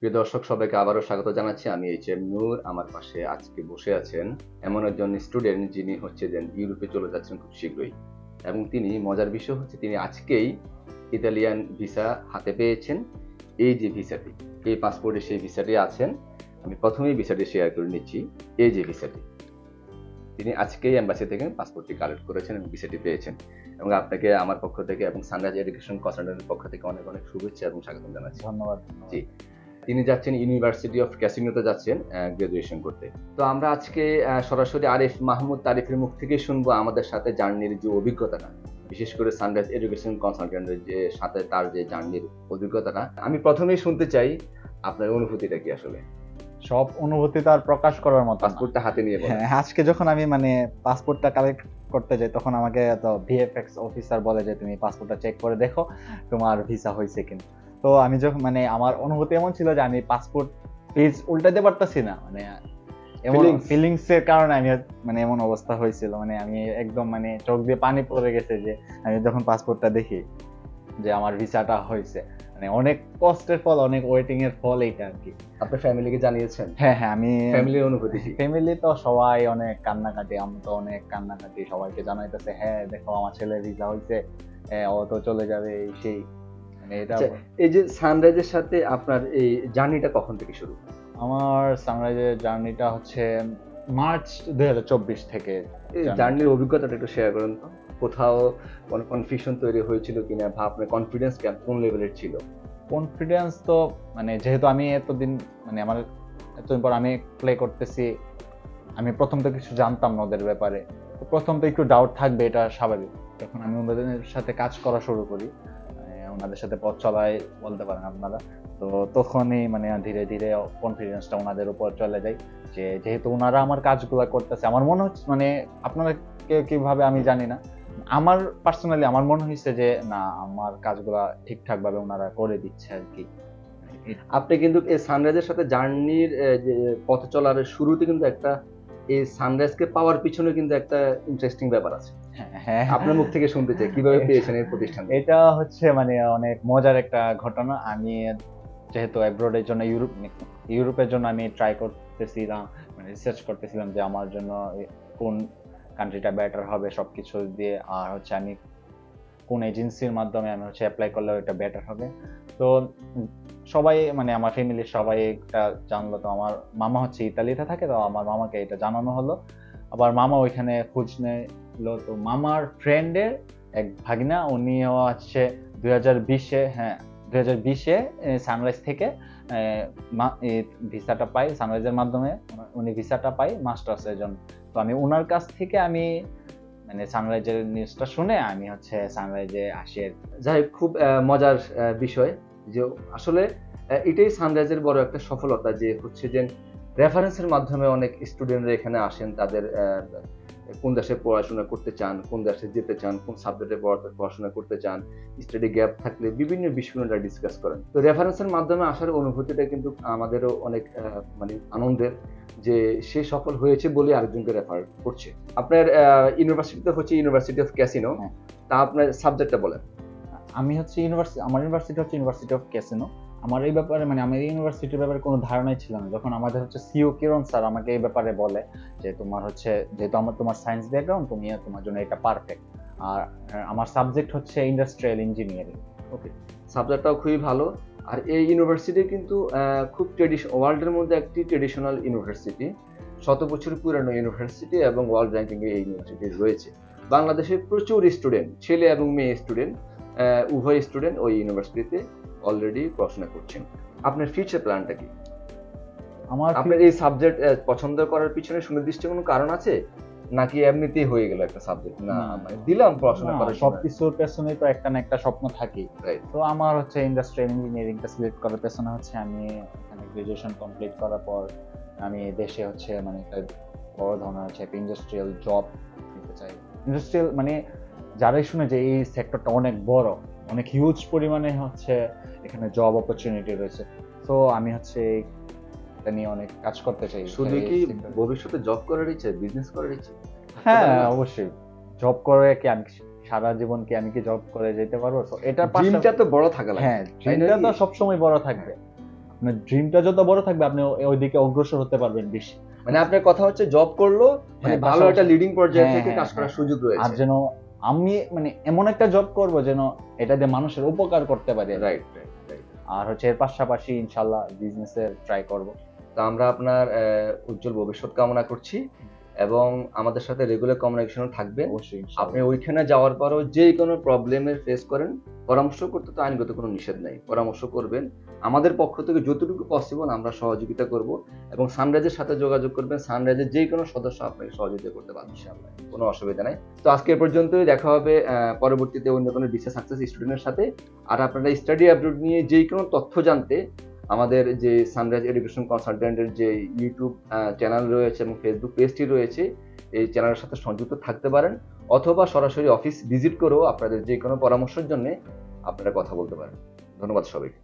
প্রিয় দর্শক, সবাইকে আবারও স্বাগত জানাচ্ছি। আমি এইচ.এম. নূর। আমার পাশে আজকে বসে আছেন এমন একজন স্টুডেন্ট যিনি হচ্ছে যে ইউরোপে চলে যাচ্ছেন খুব শীঘ্রই, এবং তিনি, মজার বিষয় হচ্ছে, তিনি আজকেই ইতালিয়ান ভিসা হাতে পেয়েছেন। এই যে ভিসাটি, এই পাসপোর্টে সেই ভিসাটি আছেন। আমি প্রথমেই ভিসাটি শেয়ার করে নিচ্ছি। এই যে ভিসাটি, তিনি আজকেই এম্বাসি থেকে পাসপোর্টটি কালেক্ট করেছেন এবং ভিসাটি পেয়েছেন। এবং আপনাকে আমার পক্ষ থেকে এবং সানরাইজ এডুকেশন কনসালটেন্টের পক্ষ থেকে অনেক অনেক শুভেচ্ছা এবং স্বাগত জানাচ্ছি। ধন্যবাদ। জি, তিনি যাচ্ছেন ইউনিভার্সিটি অফ ক্যাসিনোতে যাচ্ছেন গ্রাজুয়েশন করতে। তো আমরা আজকে সরাসরি আরিফ মাহমুদ তারিফের মুখ থেকে শুনবো আমাদের সাথে জার্নির যে অভিজ্ঞতাটা, বিশেষ করে সানরাইজ এডুকেশন কনসালটেন্টের যে সাথে তার যে জার্নির অভিজ্ঞতাটা। আমি প্রথমেই শুনতে চাই আপনার অনুভূতিটা কি আসলে। সব অনুভূতি তো আর প্রকাশ করার মতো না। পাসপোর্টটা হাতে নিয়ে বলেন। হ্যাঁ, আজকে যখন আমি পাসপোর্টটা কালেক্ট করতে যাই, তখন আমাকে তো ভিএফএক্স অফিসার বলে যে তুমি পাসপোর্টটা চেক করে দেখো তোমার ভিসা হয়েছে কিনা। তো আমি যখন আমার অনুভূতি এমন ছিল যে আমি পাসপোর্ট পেজ উল্টাতে পারতাছি না, এমন ফিলিংস এর কারণে আমি এমন অবস্থা হয়েছিল, আমি একদম চোখ দিয়ে পানি পড়ে গেছে যে আমি যখন পাসপোর্টটা দেখি যে আমার ভিসাটা হয়েছে। অনেক কষ্টের ফল, অনেক ওয়েটিং এর ফল এইটা আর কি। আপনার ফ্যামিলিকে জানিয়েছেন? হ্যাঁ, আমি ফ্যামিলির অনুভূতি কি? ফ্যামিলি তো সবাই অনেক কান্নাকাটি, আমি তো অনেক কান্নাকাটি, সবাইকে জানাইতেছে হ্যাঁ দেখো আমার ছেলের ভিসা হয়েছে, ও তো চলে যাবে এই সেই। এটা এই যে সানরাইজের সাথে আপনার এই জার্নিটা কখন থেকে শুরু? আমার সানরাইজের জার্নিটা হচ্ছে মার্চ 2024 থেকে। জার্নির অভিজ্ঞতাটা একটু শেয়ার করুন তো। কোথাও কোনো কনফিউশন তৈরি হয়েছিল কিনা, বা আপনার কনফিডেন্স কোন লেভেলের ছিল? কনফিডেন্স তো যেহেতু আমি এতদিন আমার এতদিন পর আমি প্লে করতেছি, আমি প্রথম তো কিছু জানতাম না ওদের ব্যাপারে, তো প্রথম তো একটু ডাউট থাকবে, এটা স্বাভাবিক। যখন আমি ওদের সাথে কাজ করা শুরু করি, ওনাদের সাথে পথ চলাই বলতে পারেন আপনারা, তো তখনই ধীরে ধীরে কনফিডেন্সটা ওনাদের উপর চলে যায় যে যেহেতু ওনারা আমার কাজগুলো করতেছে, আমার মনে হচ্ছে আপনারা কিভাবে আমি জানি না, আমার পার্সোনালি আমার মনে হয়েছে যে না, আমার কাজগুলা ঠিকঠাক ভাবে ওনারা করে দিচ্ছে আর কি। আপনি কিন্তু এই সানরাইজের সাথে জার্নির যে পথ চলার শুরুতে কিন্তু একটা, এই সানরাইজকে পাওয়ার পিছনে কিন্তু একটা ইন্টারেস্টিং ব্যাপার আছে। হ্যাঁ, আপনার মুখ থেকে শুনতে চাই কিভাবে পেয়েছেন এই প্রতিষ্ঠান। এটা হচ্ছে অনেক মজার একটা ঘটনা। আমি যেহেতু অ্যাব্রোডের জন্য ইউরোপের জন্য আমি ট্রাই করতেছিলাম, রিসার্চ করতেছিলাম যে আমার জন্য কোন কান্ট্রিটা বেটার হবে সবকিছু দিয়ে, আর হচ্ছে আমি কোন এজেন্সির মাধ্যমে আমি অ্যাপ্লাই করলে এটা বেটার হবে। তো সবাই আমার ফ্যামিলির সবাই এটা জানলো। তো আমার মামা হচ্ছে ইতালিতে থাকে, তো আমার মামাকে এটা জানানো হলো। আবার মামা ওইখানে খোঁজ নিলো, তো মামার ফ্রেন্ডের এক ভাগিনা, উনিও হচ্ছে 2020-এ, হ্যাঁ 2020-এ সানরাইজ থেকে ভিসাটা পাই, সানরাইজের মাধ্যমে উনি ভিসাটা পাই মাস্টার্সের জন্য। তো আমি ওনার কাছ থেকে সানরাইজের নিউজটা শুনে আমি সানরাইজে আসি। যাই হোক, খুব মজার বিষয় যে আসলে এটাই সানরাইজের বড় একটা সফলতা, যে হচ্ছে যে রেফারেন্সের মাধ্যমে অনেক স্টুডেন্টরা এখানে আসেন, তাদের কোন দেশে পড়াশোনা করতে চান, কোন দেশে যেতে চান, কোন সাবজেক্টে পড়াশোনা করতে চান, স্টাডি গ্যাপ থাকলে বিভিন্ন বিষয়গুলো ডিসকাস করেন। তো রেফারেন্সের মাধ্যমে আসার অনুভূতিটা কিন্তু আমাদেরও অনেক আনন্দের, যে সে সফল হয়েছে বলে আরেকজনকে রেফার করছে। আপনার ইউনিভার্সিটিতে হচ্ছে ইউনিভার্সিটি অফ ক্যাসিনো, তা আপনার সাবজেক্টটা বলেন। আমি আমার ইউনিভার্সিটি হচ্ছে ইউনিভার্সিটি অফ ক্যাসিনো। আমার এই ব্যাপারে আমার এই ইউনিভার্সিটির ব্যাপারে কোনো ধারণাই ছিল না, যখন আমাদের সিও কিরণ স্যার আমাকে এই ব্যাপারে বলে যে তোমার যেহেতু তোমার সায়েন্স ব্যাকগ্রাউন্ড, তোমার জন্য এটা পারফেক্ট। আর আমার সাবজেক্ট হচ্ছে ইন্ডাস্ট্রিয়াল ইঞ্জিনিয়ারিং। ওকে, সাবজেক্টটাও খুবই ভালো। আর এই ইউনিভার্সিটি কিন্তু খুব ওয়ার্ল্ডের মধ্যে একটি ট্রেডিশনাল ইউনিভার্সিটি, 100 বছর পুরানো ইউনিভার্সিটি, এবং ওয়ার্ল্ড র্যাঙ্কিং এ এই ইউনিভার্সিটি রয়েছে। বাংলাদেশের প্রচুর স্টুডেন্ট, ছেলে এবং মেয়ে স্টুডেন্ট, উভয় স্টুডেন্ট ওই ইউনিভার্সিটিতে অলরেডি পড়াশোনা করছেন। আপনার ফিউচার প্ল্যানটা কি? আপনার এই সাবজেক্ট পছন্দ করার পিছনে সুনির্দিষ্ট কোনো কারণ আছে, নাকি এমনিতেই হয়ে গেল একটা সাবজেক্ট, না দিলাম পড়াশোনা করার? সবকিছুর পেছনে তো একটা না একটা স্বপ্ন থাকে। তো আমার ইন্ডাস্ট্রিয়াল ইঞ্জিনিয়ারিংটা সিলেক্ট করার পেছনে আমি এখানে গ্রাজুয়েশন কমপ্লিট করার পর আমি দেশে একটা বড় ধরনের একটা ইন্ডাস্ট্রিয়াল জব নিতে চাই। ইন্ডাস্ট্রিয়াল যারাই শুনে যে এই সেক্টরটা অনেক বড়, অনেক হিউজ পরিমাণে এখানে জব অপরচুনিটি রয়েছে। তো আমি এটা নিয়ে অনেক কাজ করতে চাই। শুধু কি ভবিষ্যতে জব করার ইচ্ছে, বিজনেস করার ইচ্ছে? হ্যাঁ, অবশ্যই। জব করে কি আমি সারা জীবন আমি জব করে যেতে পারবো? তো এটা ড্রিমটা তো বড় থাকা লাগে। হ্যাঁ, ড্রিমটা তো সবসময় বড় থাকবে। আপনার ড্রিমটা যত বড় থাকবে আপনি ওই দিকে অগ্রসর হতে পারবেন বেশি। মানে আপনার কথা হচ্ছে জব করলো মানে ভালো একটা লিডিং পর্যায়ে থেকে কাজ করার সুযোগ আর রয়েছে। যেন আমি মানে এমন একটা জব করব যেন এটা দিয়ে মানুষের উপকার করতে পারি। রাইট। আর হচ্ছে এর পাশাপাশি ইনশাআল্লাহ বিজনেসের ট্রাই করব। তো আমরা আপনার উজ্জ্বল ভবিষ্যৎ কামনা করছি এবং আমাদের সাথে রেগুলার কমিউনিকেশন থাকবেন। অবশ্যই আপনি ওইখানে যাওয়ার পরও যে কোনো প্রবলেমের ফেস করেন, পরামর্শ করতে তো আইনগত কোনো নিষেধ নাই, পরামর্শ করবেন। আমাদের পক্ষ থেকে যতটুকু পসিবল আমরা সহযোগিতা করব এবং সানরাইজের সাথে যোগাযোগ করবেন, সানরাইজের যে কোনো সদস্য আপনাকে সহযোগিতা করতে পারবে ইনশাআল্লাহ, কোনো অসুবিধা নাই। তো আজকে এ পর্যন্তই, দেখা হবে পরবর্তীতে অন্য কোনো বিশেষ সাকসেস স্টুডেন্টের সাথে। আর আপনারা স্টাডি অ্যাবরড নিয়ে যে কোনো তথ্য জানতে আমাদের যে সানরাইজ এডুকেশন কনসালটেন্টের যে ইউটিউব চ্যানেল রয়েছে এবং ফেসবুক পেজটি রয়েছে, এই চ্যানেলের সাথে সংযুক্ত থাকতে পারেন, অথবা সরাসরি অফিস ভিজিট করেও আপনাদের যে কোনো পরামর্শের জন্য আপনারা কথা বলতে পারেন। ধন্যবাদ সবাইকে।